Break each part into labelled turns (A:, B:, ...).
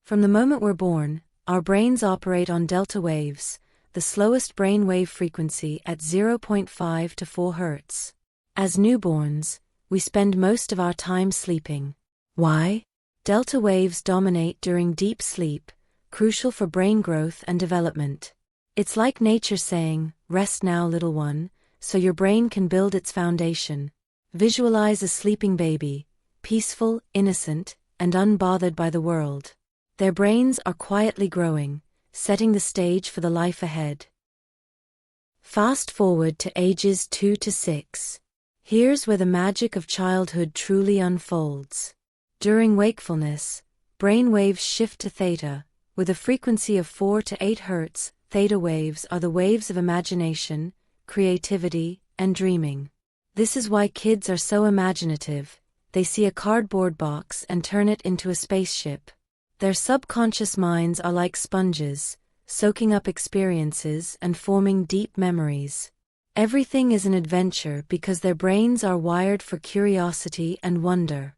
A: From the moment we're born, our brains operate on delta waves, the slowest brain wave frequency at 0.5 to 4 Hz. As newborns, we spend most of our time sleeping. Why? Delta waves dominate during deep sleep, crucial for brain growth and development. It's like nature saying, "Rest now, little one," so your brain can build its foundation. Visualize a sleeping baby, peaceful, innocent, and unbothered by the world. Their brains are quietly growing, setting the stage for the life ahead. Fast forward to ages 2 to 6. Here's where the magic of childhood truly unfolds. During wakefulness, brain waves shift to theta, with a frequency of 4 to 8 Hz. Theta waves are the waves of imagination, creativity, and dreaming. This is why kids are so imaginative. They see a cardboard box and turn it into a spaceship. Their subconscious minds are like sponges, soaking up experiences and forming deep memories. Everything is an adventure because their brains are wired for curiosity and wonder.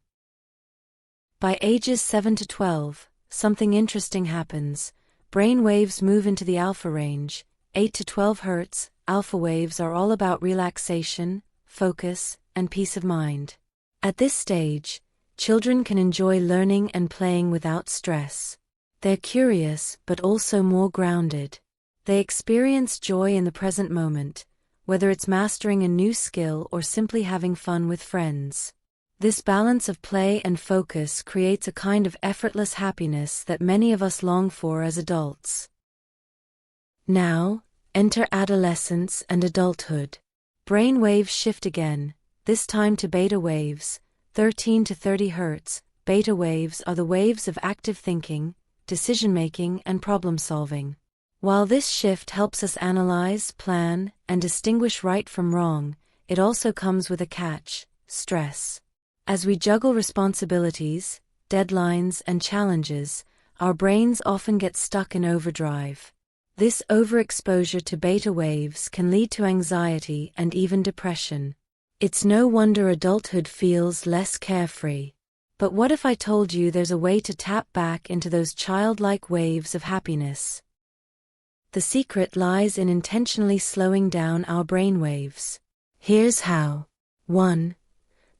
A: By ages 7 to 12, something interesting happens. Brain waves move into the alpha range, 8 to 12 Hz. Alpha waves are all about relaxation, focus, and peace of mind. At this stage, children can enjoy learning and playing without stress. They're curious but also more grounded. They experience joy in the present moment, whether it's mastering a new skill or simply having fun with friends. This balance of play and focus creates a kind of effortless happiness that many of us long for as adults. Now, enter adolescence and adulthood. Brain waves shift again, this time to beta waves, 13 to 30 Hz. Beta waves are the waves of active thinking, decision-making, and problem-solving. While this shift helps us analyze, plan, and distinguish right from wrong, it also comes with a catch: stress. As we juggle responsibilities, deadlines, and challenges, our brains often get stuck in overdrive. This overexposure to beta waves can lead to anxiety and even depression. It's no wonder adulthood feels less carefree. But what if I told you there's a way to tap back into those childlike waves of happiness? The secret lies in intentionally slowing down our brain waves. Here's how. 1.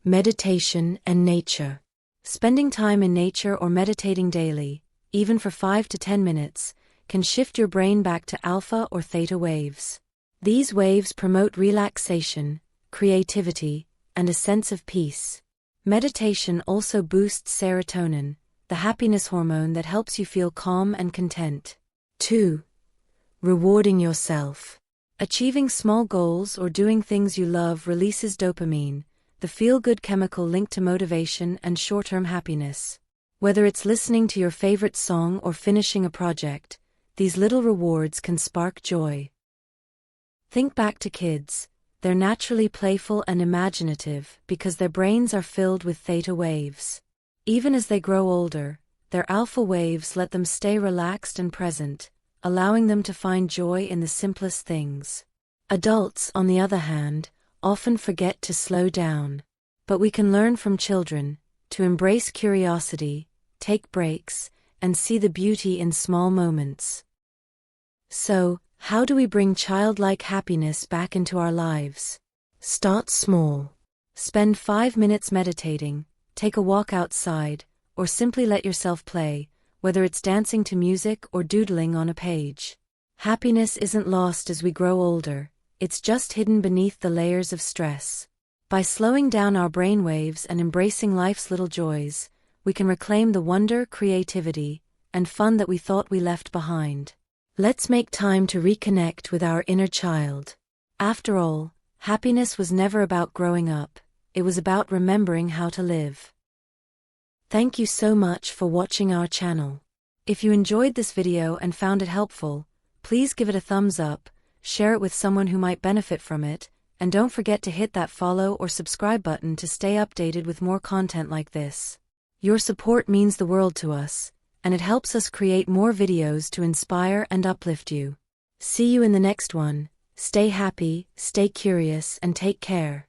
A: Meditation and nature. Spending time in nature or meditating daily, even for 5 to 10 minutes, can shift your brain back to alpha or theta waves. These waves promote relaxation, creativity, and a sense of peace. Meditation also boosts serotonin, the happiness hormone that helps you feel calm and content. 2. Rewarding yourself. Achieving small goals or doing things you love releases dopamine, the feel-good chemical linked to motivation and short-term happiness. Whether it's listening to your favorite song or finishing a project, these little rewards can spark joy. Think back to kids. They're naturally playful and imaginative because their brains are filled with theta waves. Even as they grow older, their alpha waves let them stay relaxed and present, allowing them to find joy in the simplest things. Adults, on the other hand, often forget to slow down. But we can learn from children to embrace curiosity, take breaks, and see the beauty in small moments. So, how do we bring childlike happiness back into our lives? Start small. Spend 5 minutes meditating, take a walk outside, or simply let yourself play, whether it's dancing to music or doodling on a page. Happiness isn't lost as we grow older, it's just hidden beneath the layers of stress. By slowing down our brainwaves and embracing life's little joys, we can reclaim the wonder, creativity, and fun that we thought we left behind. Let's make time to reconnect with our inner child. After all, happiness was never about growing up, it was about remembering how to live. Thank you so much for watching our channel. If you enjoyed this video and found it helpful, please give it a thumbs up, share it with someone who might benefit from it, and don't forget to hit that follow or subscribe button to stay updated with more content like this. Your support means the world to us, and it helps us create more videos to inspire and uplift you. See you in the next one. Stay happy, stay curious, and take care.